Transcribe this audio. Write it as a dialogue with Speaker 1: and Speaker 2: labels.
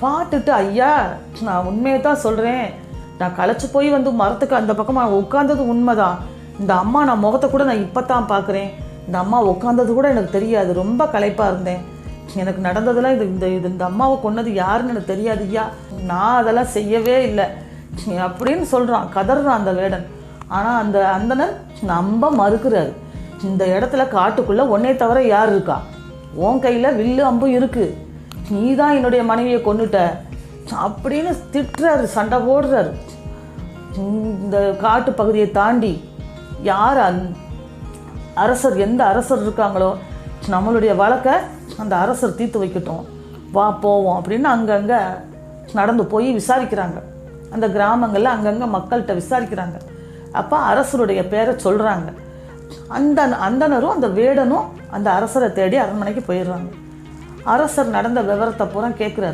Speaker 1: பார்த்துட்டு, ஐயா நான் உண்மையை தான் சொல்கிறேன், நான் களைச்சி போய் வந்து மரத்துக்கு அந்த பக்கமாக உட்காந்தது உண்மைதான். இந்த அம்மா நான் முகத்தை கூட நான் இப்போ தான் பார்க்குறேன். இந்த அம்மா உட்காந்தது கூட எனக்கு தெரியாது. ரொம்ப களைப்பாக இருந்தேன். எனக்கு நடந்ததெல்லாம் இந்த அம்மாவை கொன்னது யாருன்னு எனக்கு தெரியாது ஐயா. நான் அதெல்லாம் செய்யவே இல்லை அப்படின்னு சொல்கிறான், கதறான் அந்த வேடன். ஆனால் அந்த அந்தனர் நம்ப மறுக்கிறாரு. இந்த இடத்துல காட்டுக்குள்ளே உன்னை தவிர யார் இருக்கா? உன் கையில் வில்லு அம்பு இருக்குது, நீ தான் என்னுடைய மனைவியை கொன்னுட்ட அப்படின்னு திட்டுறாரு, சண்டை போடுறாரு. இந்த காட்டு பகுதியை தாண்டி யார் அரசர், எந்த அரசர் இருக்காங்களோ நம்மளுடைய வழக்கை அந்த அரசர் தீர்த்து வைக்கட்டும், வா போவோம் அப்படின்னு அங்கங்கே நடந்து போய் விசாரிக்கிறாங்க. அந்த கிராமங்களில் அங்கங்கே மக்கள்கிட்ட விசாரிக்கிறாங்க. அப்போ அரசருடைய பேரை சொல்கிறாங்க. அந்தனரும் அந்த வேடனும் அந்த அரசரை தேடி அரண்மனைக்கு போயிடுறாங்க. அரசர் நடந்த விவரத்தை பூரா கேட்குறாரு.